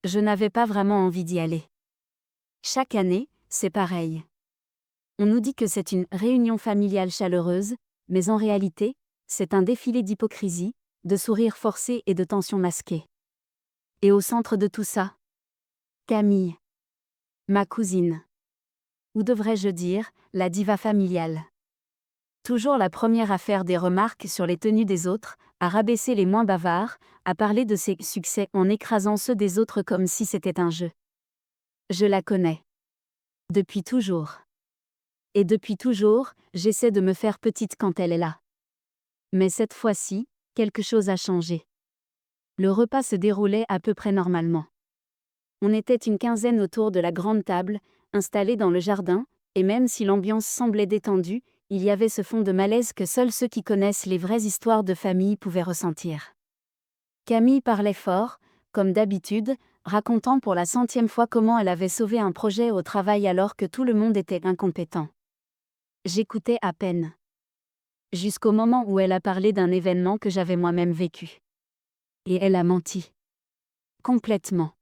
Je n'avais pas vraiment envie d'y aller. Chaque année, c'est pareil. On nous dit que c'est une réunion familiale chaleureuse, mais en réalité, c'est un défilé d'hypocrisie, de sourires forcés et de tensions masquées. Et au centre de tout ça, Camille. Ma cousine. Ou devrais-je dire, la diva familiale. Toujours la première à faire des remarques sur les tenues des autres, à rabaisser les moins bavards, à parler de ses succès en écrasant ceux des autres comme si c'était un jeu. Je la connais. Depuis toujours. Et depuis toujours, j'essaie de me faire petite quand elle est là. Mais cette fois-ci, quelque chose a changé. Le repas se déroulait à peu près normalement. On était une quinzaine autour de la grande table, installée dans le jardin, et même si l'ambiance semblait détendue, il y avait ce fond de malaise que seuls ceux qui connaissent les vraies histoires de famille pouvaient ressentir. Camille parlait fort, comme d'habitude, racontant pour la 100e fois comment elle avait sauvé un projet au travail alors que tout le monde était incompétent. J'écoutais à peine. Jusqu'au moment où elle a parlé d'un événement que j'avais moi-même vécu. Et elle a menti. Complètement.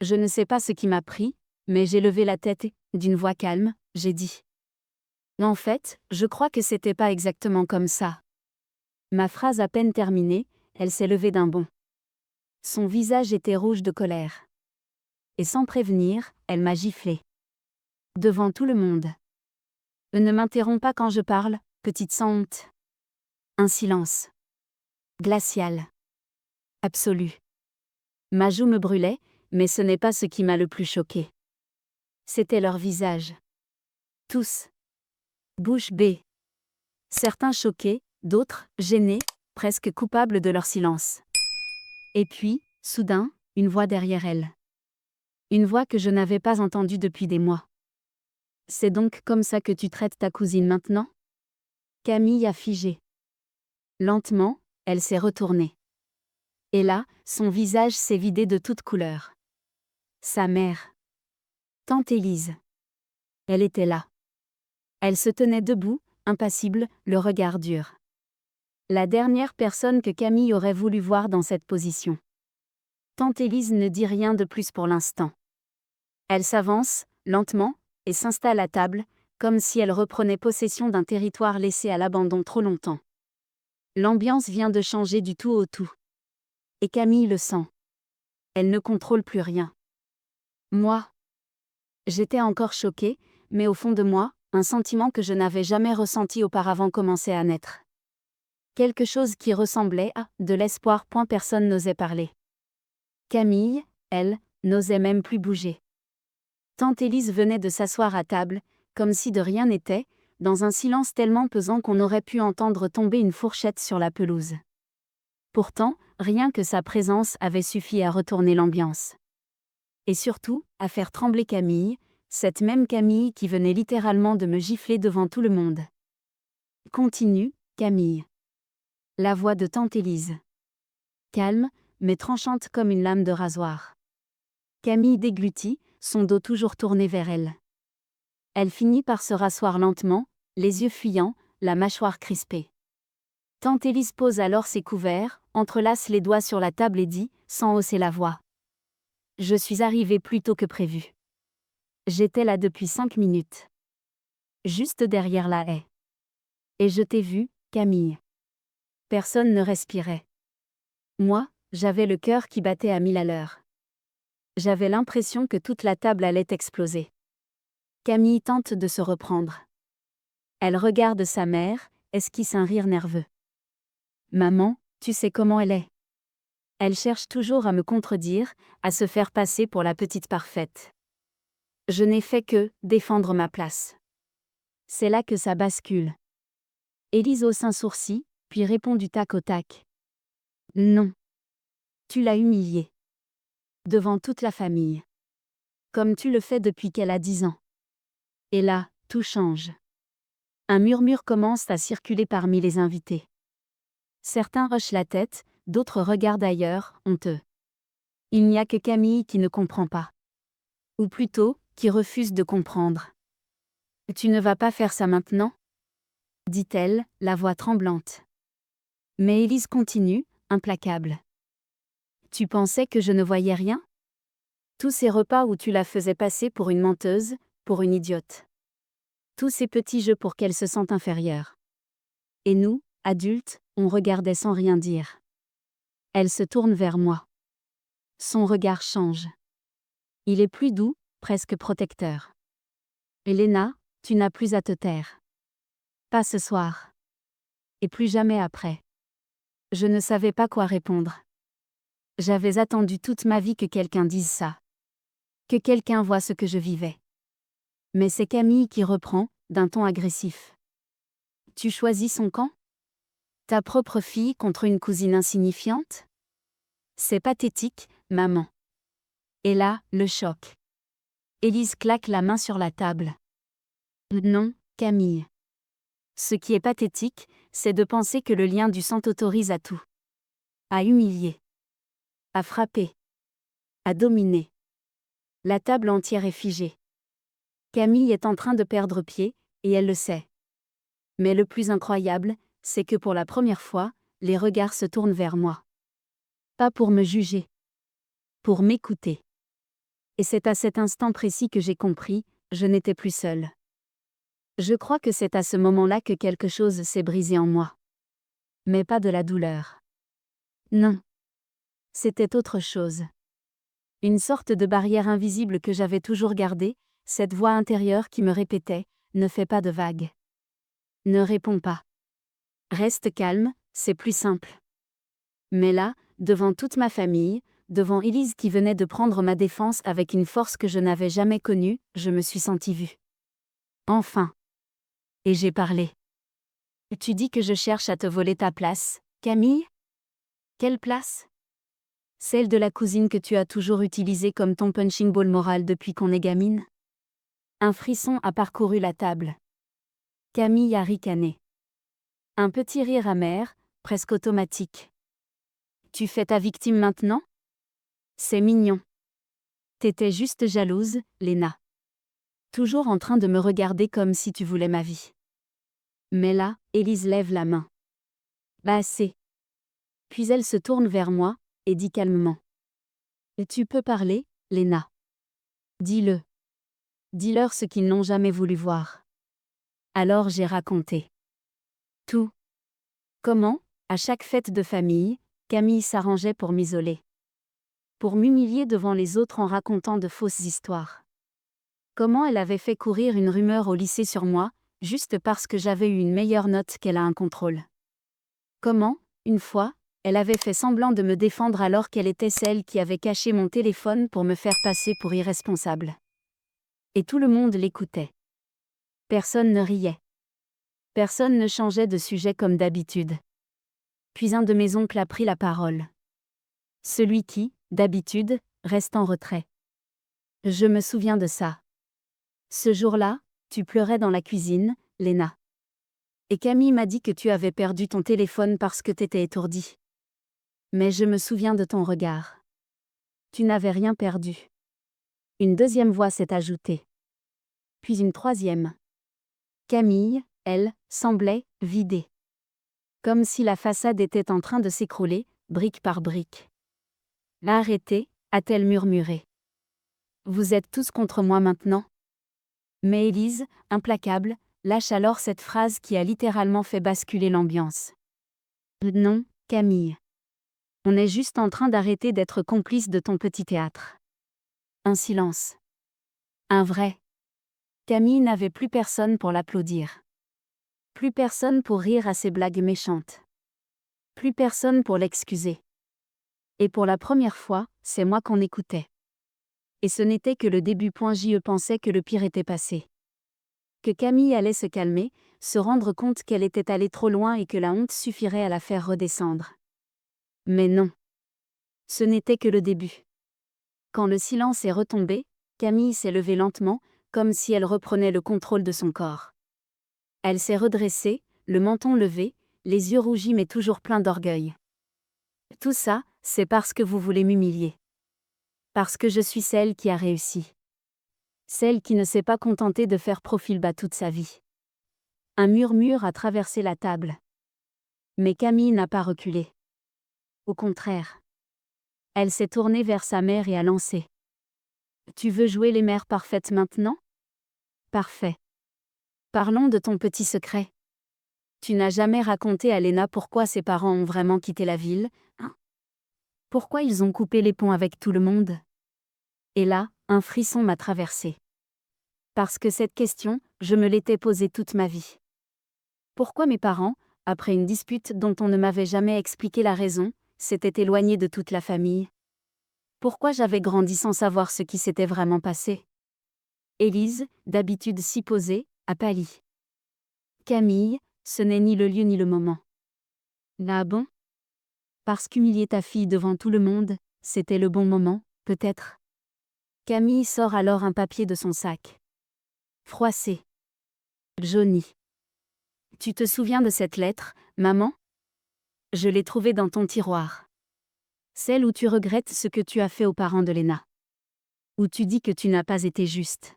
Je ne sais pas ce qui m'a pris, mais j'ai levé la tête et, d'une voix calme, j'ai dit. En fait, je crois que c'était pas exactement comme ça. Ma phrase à peine terminée, elle s'est levée d'un bond. Son visage était rouge de colère. Et sans prévenir, elle m'a giflé. Devant tout le monde. Ne m'interromps pas quand je parle, petite sans honte. Un silence. Glacial. Absolu. Ma joue me brûlait, mais ce n'est pas ce qui m'a le plus choqué. C'était leur visage. Tous. Bouche bée. Certains choqués, d'autres, gênés, presque coupables de leur silence. Et puis, soudain, une voix derrière elle. Une voix que je n'avais pas entendue depuis des mois. C'est donc comme ça que tu traites ta cousine maintenant ? Camille a figé. Lentement, elle s'est retournée. Et là, son visage s'est vidé de toute couleur. Sa mère. Tante Élise. Elle était là. Elle se tenait debout, impassible, le regard dur. La dernière personne que Camille aurait voulu voir dans cette position. Tante Élise ne dit rien de plus pour l'instant. Elle s'avance, lentement, et s'installe à table, comme si elle reprenait possession d'un territoire laissé à l'abandon trop longtemps. L'ambiance vient de changer du tout au tout. Et Camille le sent. Elle ne contrôle plus rien. Moi. J'étais encore choquée, mais au fond de moi, un sentiment que je n'avais jamais ressenti auparavant commençait à naître. Quelque chose qui ressemblait à de l'espoir. Personne n'osait parler. Camille, elle, n'osait même plus bouger. Tante Élise venait de s'asseoir à table, comme si de rien n'était, dans un silence tellement pesant qu'on aurait pu entendre tomber une fourchette sur la pelouse. Pourtant, rien que sa présence avait suffi à retourner l'ambiance. Et surtout, à faire trembler Camille, cette même Camille qui venait littéralement de me gifler devant tout le monde. Continue, Camille. La voix de Tante Élise. Calme, mais tranchante comme une lame de rasoir. Camille déglutit, son dos toujours tourné vers elle. Elle finit par se rasseoir lentement, les yeux fuyants, la mâchoire crispée. Tante Élise pose alors ses couverts, entrelace les doigts sur la table et dit, sans hausser la voix. Je suis arrivée plus tôt que prévu. J'étais là depuis 5 minutes. Juste derrière la haie. Et je t'ai vu, Camille. Personne ne respirait. Moi, j'avais le cœur qui battait à 1000 à l'heure. J'avais l'impression que toute la table allait exploser. Camille tente de se reprendre. Elle regarde sa mère, esquisse un rire nerveux. Maman, tu sais comment elle est. Elle cherche toujours à me contredire, à se faire passer pour la petite parfaite. Je n'ai fait que défendre ma place. C'est là que ça bascule. Élise hausse un sourcil, puis répond du tac au tac. Non. Tu l'as humiliée. Devant toute la famille. Comme tu le fais depuis qu'elle a 10 ans. Et là, tout change. Un murmure commence à circuler parmi les invités. Certains hochent la tête, d'autres regardent ailleurs, honteux. Il n'y a que Camille qui ne comprend pas. Ou plutôt, qui refuse de comprendre. Tu ne vas pas faire ça maintenant ? Dit-elle, la voix tremblante. Mais Élise continue, implacable. Tu pensais que je ne voyais rien ? Tous ces repas où tu la faisais passer pour une menteuse, pour une idiote. Tous ces petits jeux pour qu'elle se sente inférieure. Et nous, adultes, on regardait sans rien dire. Elle se tourne vers moi. Son regard change. Il est plus doux, presque protecteur. Elena, tu n'as plus à te taire. Pas ce soir. Et plus jamais après. Je ne savais pas quoi répondre. J'avais attendu toute ma vie que quelqu'un dise ça. Que quelqu'un voie ce que je vivais. Mais c'est Camille qui reprend, d'un ton agressif. Tu choisis son camp? Ta propre fille contre une cousine insignifiante? C'est pathétique, maman. Et là, le choc. Élise claque la main sur la table. Non, Camille. Ce qui est pathétique, c'est de penser que le lien du sang t'autorise à tout. À humilier. À frapper. À dominer. La table entière est figée. Camille est en train de perdre pied, et elle le sait. Mais le plus incroyable, c'est que pour la première fois, les regards se tournent vers moi. Pas pour me juger. Pour m'écouter. Et c'est à cet instant précis que j'ai compris, je n'étais plus seule. Je crois que c'est à ce moment-là que quelque chose s'est brisé en moi. Mais pas de la douleur. Non. C'était autre chose. Une sorte de barrière invisible que j'avais toujours gardée, cette voix intérieure qui me répétait « Ne fais pas de vagues. Ne réponds pas. Reste calme, c'est plus simple. » Mais là, devant toute ma famille, devant Élise qui venait de prendre ma défense avec une force que je n'avais jamais connue, je me suis sentie vue. Enfin. Et j'ai parlé. Tu dis que je cherche à te voler ta place, Camille? Quelle place? Celle de la cousine que tu as toujours utilisée comme ton punching ball moral depuis qu'on est gamine? Un frisson a parcouru la table. Camille a ricané. Un petit rire amer, presque automatique. Tu fais ta victime maintenant? C'est mignon. T'étais juste jalouse, Léna. Toujours en train de me regarder comme si tu voulais ma vie. Mais là, Élise lève la main. Bah assez. Puis elle se tourne vers moi, et dit calmement. Tu peux parler, Léna. Dis-le. Dis-leur ce qu'ils n'ont jamais voulu voir. Alors j'ai raconté. Tout. Comment, à chaque fête de famille, Camille s'arrangeait pour m'isoler. Pour m'humilier devant les autres en racontant de fausses histoires. Comment elle avait fait courir une rumeur au lycée sur moi, juste parce que j'avais eu une meilleure note qu'elle a un contrôle. Comment, une fois, elle avait fait semblant de me défendre alors qu'elle était celle qui avait caché mon téléphone pour me faire passer pour irresponsable. Et tout le monde l'écoutait. Personne ne riait. Personne ne changeait de sujet comme d'habitude. Puis un de mes oncles a pris la parole. Celui qui, d'habitude, reste en retrait. Je me souviens de ça. Ce jour-là, tu pleurais dans la cuisine, Léna. Et Camille m'a dit que tu avais perdu ton téléphone parce que t'étais étourdie. Mais je me souviens de ton regard. Tu n'avais rien perdu. Une deuxième voix s'est ajoutée. Puis une troisième. Camille, elle, semblait vidée. Comme si la façade était en train de s'écrouler, brique par brique. Arrêtez, a-t-elle murmuré. Vous êtes tous contre moi maintenant? Mais Élise, implacable, lâche alors cette phrase qui a littéralement fait basculer l'ambiance. Non, Camille. On est juste en train d'arrêter d'être complice de ton petit théâtre. Un silence. Un vrai. Camille n'avait plus personne pour l'applaudir. Plus personne pour rire à ses blagues méchantes. Plus personne pour l'excuser. Et pour la première fois, c'est moi qu'on écoutait. Et ce n'était que le début. Je pensais que le pire était passé. Que Camille allait se calmer, se rendre compte qu'elle était allée trop loin et que la honte suffirait à la faire redescendre. Mais non. Ce n'était que le début. Quand le silence est retombé, Camille s'est levée lentement, comme si elle reprenait le contrôle de son corps. Elle s'est redressée, le menton levé, les yeux rougis mais toujours pleins d'orgueil. Tout ça, c'est parce que vous voulez m'humilier. Parce que je suis celle qui a réussi. Celle qui ne s'est pas contentée de faire profil bas toute sa vie. Un murmure a traversé la table. Mais Camille n'a pas reculé. Au contraire. Elle s'est tournée vers sa mère et a lancé. Tu veux jouer les mères parfaites maintenant? Parfait. Parlons de ton petit secret. Tu n'as jamais raconté à Lena pourquoi ses parents ont vraiment quitté la ville, hein? Pourquoi ils ont coupé les ponts avec tout le monde? Et là, un frisson m'a traversé. Parce que cette question, je me l'étais posée toute ma vie. Pourquoi mes parents, après une dispute dont on ne m'avait jamais expliqué la raison, s'étaient éloignés de toute la famille? Pourquoi j'avais grandi sans savoir ce qui s'était vraiment passé? Élise, d'habitude si posée, a pâli. Camille, ce n'est ni le lieu ni le moment. Là bon? Parce qu'humilier ta fille devant tout le monde, c'était le bon moment, peut-être? Camille sort alors un papier de son sac. Froissé. Jauni. Tu te souviens de cette lettre, maman? Je l'ai trouvée dans ton tiroir. Celle où tu regrettes ce que tu as fait aux parents de Lena. Où tu dis que tu n'as pas été juste.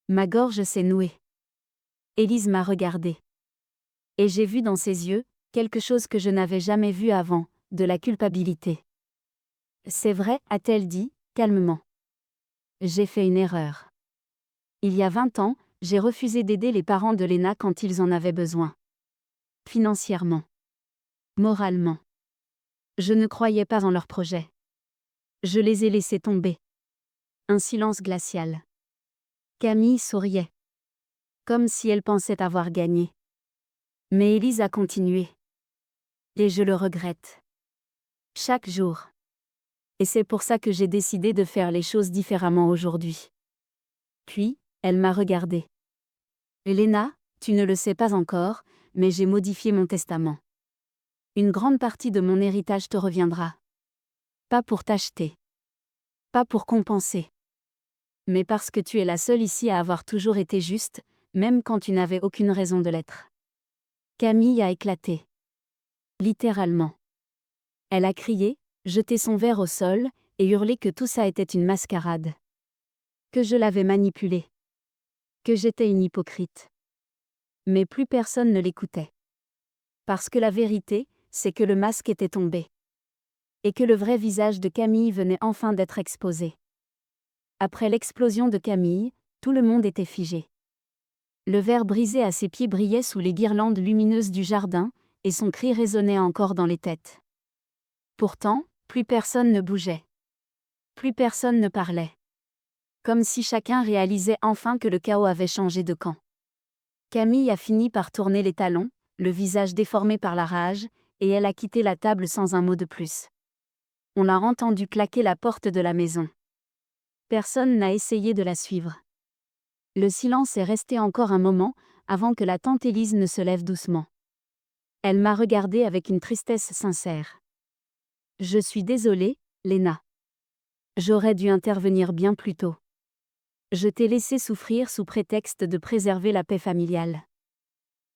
Ma gorge s'est nouée. Élise m'a regardée. Et j'ai vu dans ses yeux, quelque chose que je n'avais jamais vu avant, de la culpabilité. C'est vrai, a-t-elle dit, calmement. J'ai fait une erreur. Il y a 20 ans, j'ai refusé d'aider les parents de Lena quand ils en avaient besoin. Financièrement. Moralement. Je ne croyais pas en leurs projets. Je les ai laissés tomber. Un silence glacial. Camille souriait. Comme si elle pensait avoir gagné. Mais Élise a continué. Et je le regrette. Chaque jour. Et c'est pour ça que j'ai décidé de faire les choses différemment aujourd'hui. Puis, elle m'a regardée. Lena, tu ne le sais pas encore, mais j'ai modifié mon testament. Une grande partie de mon héritage te reviendra. Pas pour t'acheter. Pas pour compenser. Mais parce que tu es la seule ici à avoir toujours été juste, même quand tu n'avais aucune raison de l'être. Camille a éclaté. Littéralement. Elle a crié, jeté son verre au sol, et hurlé que tout ça était une mascarade. Que je l'avais manipulée. Que j'étais une hypocrite. Mais plus personne ne l'écoutait. Parce que la vérité, c'est que le masque était tombé. Et que le vrai visage de Camille venait enfin d'être exposé. Après l'explosion de Camille, tout le monde était figé. Le verre brisé à ses pieds brillait sous les guirlandes lumineuses du jardin, et son cri résonnait encore dans les têtes. Pourtant, plus personne ne bougeait. Plus personne ne parlait. Comme si chacun réalisait enfin que le chaos avait changé de camp. Camille a fini par tourner les talons, le visage déformé par la rage, et elle a quitté la table sans un mot de plus. On l'a entendu claquer la porte de la maison. Personne n'a essayé de la suivre. Le silence est resté encore un moment, avant que la tante Élise ne se lève doucement. Elle m'a regardée avec une tristesse sincère. Je suis désolée, Lena. J'aurais dû intervenir bien plus tôt. Je t'ai laissé souffrir sous prétexte de préserver la paix familiale.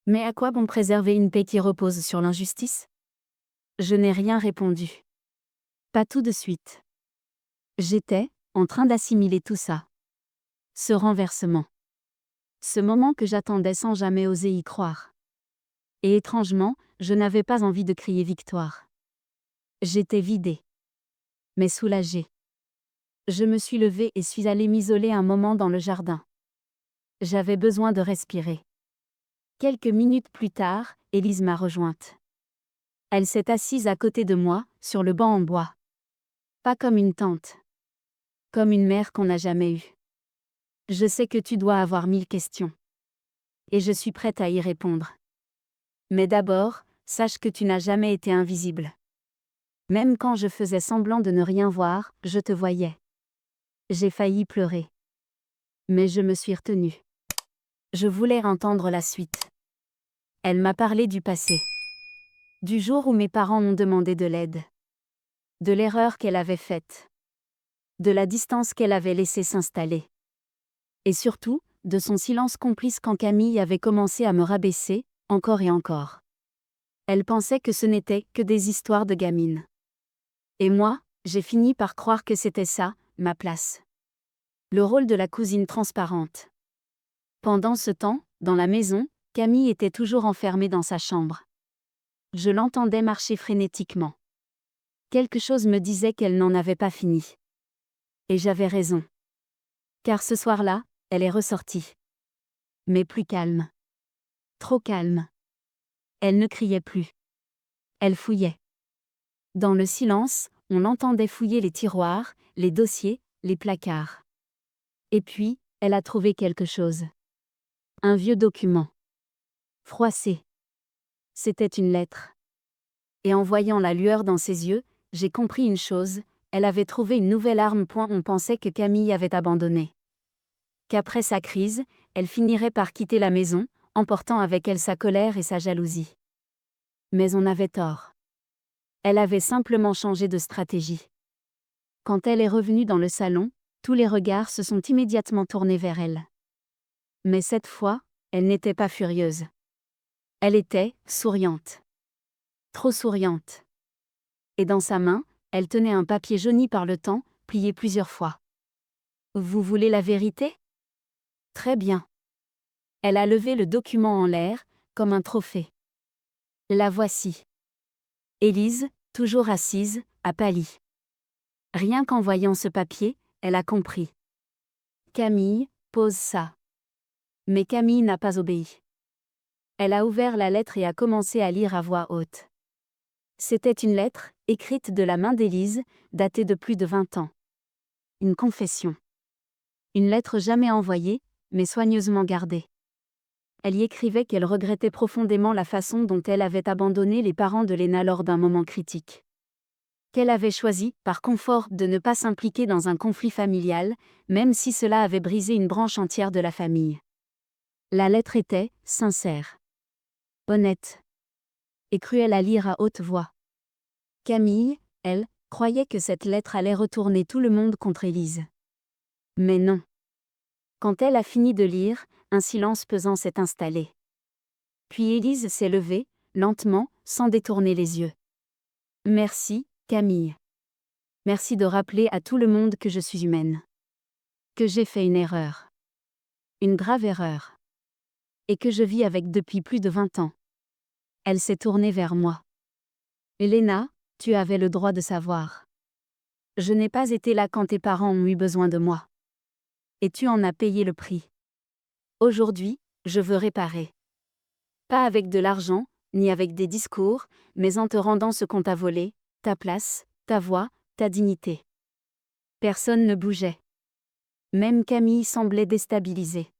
Mais à quoi bon préserver une paix qui repose sur l'injustice? Je n'ai rien répondu. Pas tout de suite. J'étais en train d'assimiler tout ça. Ce renversement. Ce moment que j'attendais sans jamais oser y croire. Et étrangement, je n'avais pas envie de crier victoire. J'étais vidée. Mais soulagée. Je me suis levée et suis allée m'isoler un moment dans le jardin. J'avais besoin de respirer. Quelques minutes plus tard, Élise m'a rejointe. Elle s'est assise à côté de moi, sur le banc en bois. Pas comme une tante. Comme une mère qu'on n'a jamais eue. Je sais que tu dois avoir 1000 questions. Et je suis prête à y répondre. Mais d'abord, sache que tu n'as jamais été invisible. Même quand je faisais semblant de ne rien voir, je te voyais. J'ai failli pleurer. Mais je me suis retenue. Je voulais entendre la suite. Elle m'a parlé du passé. Du jour où mes parents m'ont demandé de l'aide. De l'erreur qu'elle avait faite. De la distance qu'elle avait laissé s'installer. Et surtout, de son silence complice quand Camille avait commencé à me rabaisser, encore et encore. Elle pensait que ce n'était que des histoires de gamine. Et moi, j'ai fini par croire que c'était ça, ma place. Le rôle de la cousine transparente. Pendant ce temps, dans la maison, Camille était toujours enfermée dans sa chambre. Je l'entendais marcher frénétiquement. Quelque chose me disait qu'elle n'en avait pas fini. Et j'avais raison. Car ce soir-là, elle est ressortie. Mais plus calme. Trop calme. Elle ne criait plus. Elle fouillait. Dans le silence, on entendait fouiller les tiroirs, les dossiers, les placards. Et puis, elle a trouvé quelque chose. Un vieux document. Froissé. C'était une lettre. Et en voyant la lueur dans ses yeux, j'ai compris une chose, elle avait trouvé une nouvelle arme. On pensait que Camille avait abandonné. Qu'après sa crise, elle finirait par quitter la maison, emportant avec elle sa colère et sa jalousie. Mais on avait tort. Elle avait simplement changé de stratégie. Quand elle est revenue dans le salon, tous les regards se sont immédiatement tournés vers elle. Mais cette fois, elle n'était pas furieuse. Elle était souriante. Trop souriante. Et dans sa main, elle tenait un papier jauni par le temps, plié plusieurs fois. Vous voulez la vérité ? Très bien. Elle a levé le document en l'air, comme un trophée. La voici. Élise, toujours assise, a pâli. Rien qu'en voyant ce papier, elle a compris. Camille, pose ça. Mais Camille n'a pas obéi. Elle a ouvert la lettre et a commencé à lire à voix haute. C'était une lettre, écrite de la main d'Élise, datée de plus de 20 ans. Une confession. Une lettre jamais envoyée, mais soigneusement gardée. Elle y écrivait qu'elle regrettait profondément la façon dont elle avait abandonné les parents de Léna lors d'un moment critique. Qu'elle avait choisi, par confort, de ne pas s'impliquer dans un conflit familial, même si cela avait brisé une branche entière de la famille. La lettre était sincère, honnête et cruelle à lire à haute voix. Camille, elle, croyait que cette lettre allait retourner tout le monde contre Élise. Mais non. Quand elle a fini de lire, un silence pesant s'est installé. Puis Élise s'est levée, lentement, sans détourner les yeux. Merci, Camille. Merci de rappeler à tout le monde que je suis humaine. Que j'ai fait une erreur. Une grave erreur. Et que je vis avec depuis plus de 20 ans. Elle s'est tournée vers moi. Léna, tu avais le droit de savoir. Je n'ai pas été là quand tes parents ont eu besoin de moi. Et tu en as payé le prix. Aujourd'hui, je veux réparer. Pas avec de l'argent, ni avec des discours, mais en te rendant ce qu'on t'a volé, ta place, ta voix, ta dignité. Personne ne bougeait. Même Camille semblait déstabilisée.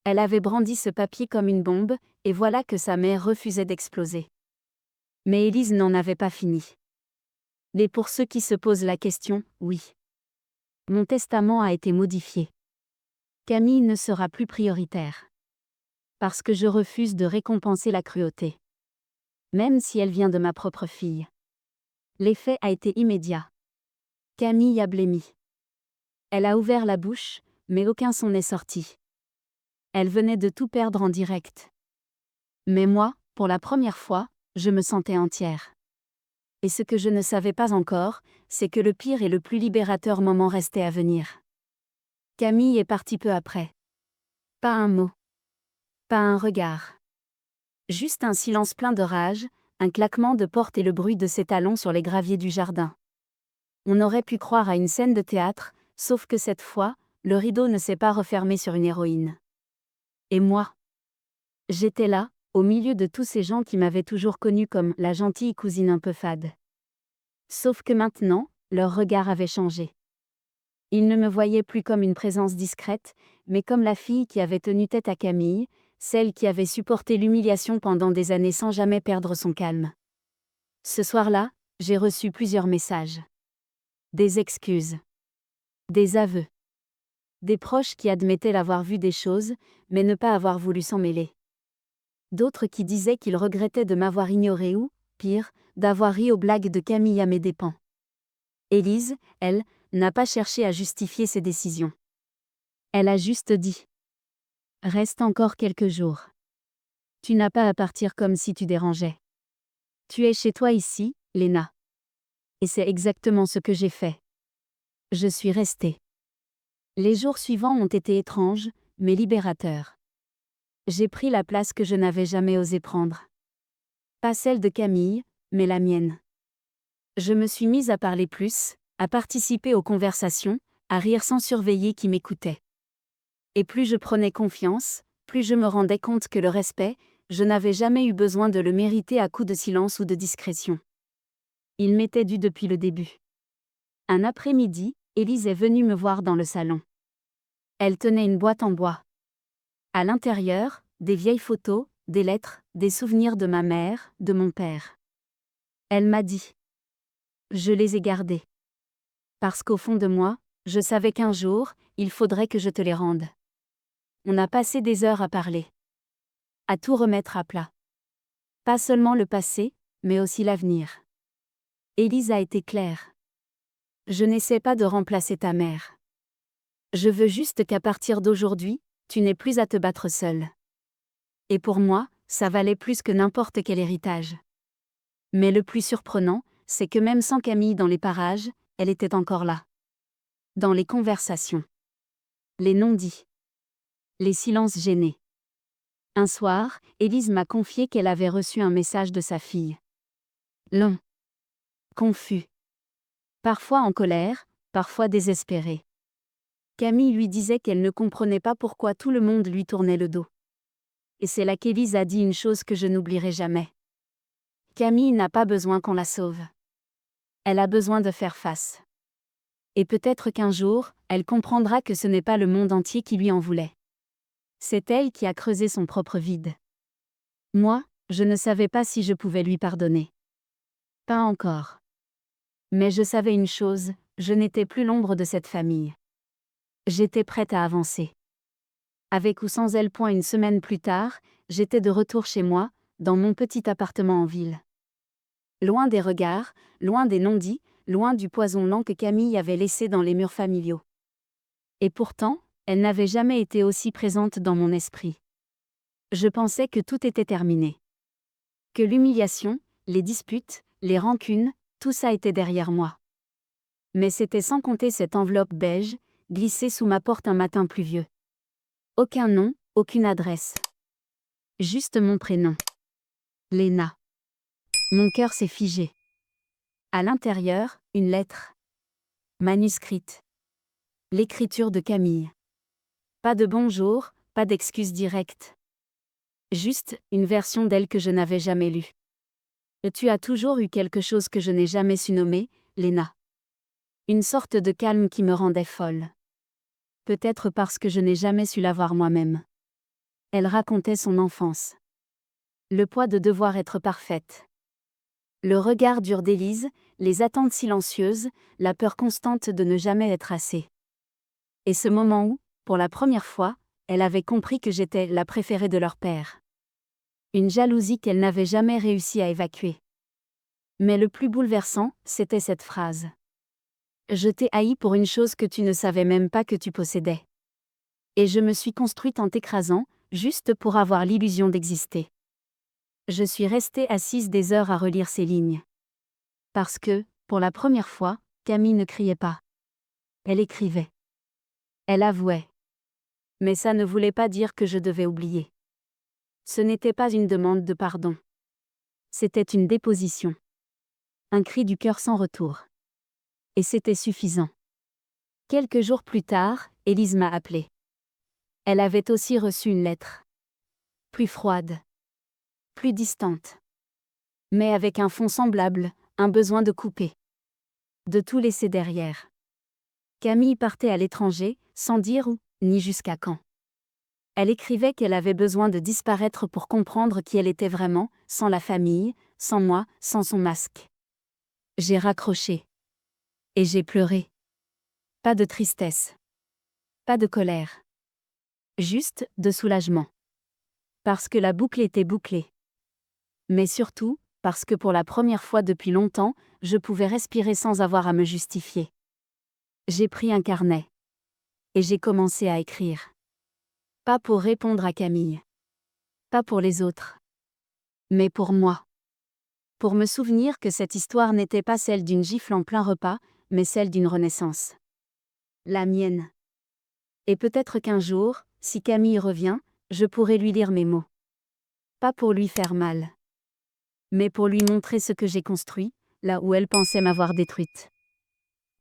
Elle avait brandi ce papier comme une bombe, et voilà que sa mère refusait d'exploser. Mais Élise n'en avait pas fini. Mais pour ceux qui se posent la question, oui. Mon testament a été modifié. Camille ne sera plus prioritaire. Parce que je refuse de récompenser la cruauté. Même si elle vient de ma propre fille. L'effet a été immédiat. Camille a blêmi. Elle a ouvert la bouche, mais aucun son n'est sorti. Elle venait de tout perdre en direct. Mais moi, pour la première fois, je me sentais entière. Et ce que je ne savais pas encore, c'est que le pire et le plus libérateur moment restait à venir. Camille est partie peu après. Pas un mot. Pas un regard. Juste un silence plein de rage, un claquement de porte et le bruit de ses talons sur les graviers du jardin. On aurait pu croire à une scène de théâtre, sauf que cette fois, le rideau ne s'est pas refermé sur une héroïne. Et moi ? J'étais là, au milieu de tous ces gens qui m'avaient toujours connue comme la gentille cousine un peu fade. Sauf que maintenant, leur regard avait changé. Ils ne me voyaient plus comme une présence discrète, mais comme la fille qui avait tenu tête à Camille, celle qui avait supporté l'humiliation pendant des années sans jamais perdre son calme. Ce soir-là, j'ai reçu plusieurs messages. Des excuses. Des aveux. Des proches qui admettaient l'avoir vu des choses, mais ne pas avoir voulu s'en mêler. D'autres qui disaient qu'ils regrettaient de m'avoir ignoré ou, pire, d'avoir ri aux blagues de Camille à mes dépens. Élise, elle, n'a pas cherché à justifier ses décisions. Elle a juste dit. Reste encore quelques jours. Tu n'as pas à partir comme si tu dérangeais. Tu es chez toi ici, Léna. Et c'est exactement ce que j'ai fait. Je suis restée. Les jours suivants ont été étranges, mais libérateurs. J'ai pris la place que je n'avais jamais osé prendre. Pas celle de Camille, mais la mienne. Je me suis mise à parler plus, à participer aux conversations, à rire sans surveiller qui m'écoutait. Et plus je prenais confiance, plus je me rendais compte que le respect, je n'avais jamais eu besoin de le mériter à coups de silence ou de discrétion. Il m'était dû depuis le début. Un après-midi, Élise est venue me voir dans le salon. Elle tenait une boîte en bois. À l'intérieur, des vieilles photos, des lettres, des souvenirs de ma mère, de mon père. Elle m'a dit. Je les ai gardés. Parce qu'au fond de moi, je savais qu'un jour, il faudrait que je te les rende. On a passé des heures à parler. À tout remettre à plat. Pas seulement le passé, mais aussi l'avenir. Élise a été claire. Je n'essaie pas de remplacer ta mère. Je veux juste qu'à partir d'aujourd'hui, tu n'aies plus à te battre seule. Et pour moi, ça valait plus que n'importe quel héritage. Mais le plus surprenant, c'est que même sans Camille dans les parages, elle était encore là. Dans les conversations. Les non-dits. Les silences gênés. Un soir, Élise m'a confié qu'elle avait reçu un message de sa fille. Long. Confus. Parfois en colère, parfois désespéré. Camille lui disait qu'elle ne comprenait pas pourquoi tout le monde lui tournait le dos. Et c'est là qu'Élise a dit une chose que je n'oublierai jamais. Camille n'a pas besoin qu'on la sauve. Elle a besoin de faire face. Et peut-être qu'un jour, elle comprendra que ce n'est pas le monde entier qui lui en voulait. C'est elle qui a creusé son propre vide. Moi, je ne savais pas si je pouvais lui pardonner. Pas encore. Mais je savais une chose, je n'étais plus l'ombre de cette famille. J'étais prête à avancer. Avec ou sans elle. Une semaine plus tard, j'étais de retour chez moi, dans mon petit appartement en ville. Loin des regards, loin des non-dits, loin du poison lent que Camille avait laissé dans les murs familiaux. Et pourtant, elle n'avait jamais été aussi présente dans mon esprit. Je pensais que tout était terminé. Que l'humiliation, les disputes, les rancunes, tout ça était derrière moi. Mais c'était sans compter cette enveloppe beige, glissée sous ma porte un matin pluvieux. Aucun nom, aucune adresse. Juste mon prénom. Léna. Mon cœur s'est figé. À l'intérieur, une lettre. Manuscrite. L'écriture de Camille. Pas de bonjour, pas d'excuse directe. Juste, une version d'elle que je n'avais jamais lue. Tu as toujours eu quelque chose que je n'ai jamais su nommer, Léna. Une sorte de calme qui me rendait folle. Peut-être parce que je n'ai jamais su l'avoir moi-même. Elle racontait son enfance. Le poids de devoir être parfaite. Le regard dur d'Élise, les attentes silencieuses, la peur constante de ne jamais être assez. Et ce moment où, pour la première fois, elle avait compris que j'étais la préférée de leur père. Une jalousie qu'elle n'avait jamais réussi à évacuer. Mais le plus bouleversant, c'était cette phrase. Je t'ai haï pour une chose que tu ne savais même pas que tu possédais. Et je me suis construite en t'écrasant, juste pour avoir l'illusion d'exister. Je suis restée assise des heures à relire ces lignes. Parce que, pour la première fois, Camille ne criait pas. Elle écrivait. Elle avouait. Mais ça ne voulait pas dire que je devais oublier. Ce n'était pas une demande de pardon. C'était une déposition. Un cri du cœur sans retour. Et c'était suffisant. Quelques jours plus tard, Élise m'a appelée. Elle avait aussi reçu une lettre. Plus froide. Plus distante. Mais avec un fond semblable, un besoin de couper. De tout laisser derrière. Camille partait à l'étranger, sans dire où, ni jusqu'à quand. Elle écrivait qu'elle avait besoin de disparaître pour comprendre qui elle était vraiment, sans la famille, sans moi, sans son masque. J'ai raccroché. Et j'ai pleuré. Pas de tristesse. Pas de colère. Juste de soulagement. Parce que la boucle était bouclée. Mais surtout, parce que pour la première fois depuis longtemps, je pouvais respirer sans avoir à me justifier. J'ai pris un carnet. Et j'ai commencé à écrire. Pas pour répondre à Camille. Pas pour les autres. Mais pour moi. Pour me souvenir que cette histoire n'était pas celle d'une gifle en plein repas, mais celle d'une renaissance. La mienne. Et peut-être qu'un jour, si Camille revient, je pourrai lui lire mes mots. Pas pour lui faire mal. Mais pour lui montrer ce que j'ai construit, là où elle pensait m'avoir détruite.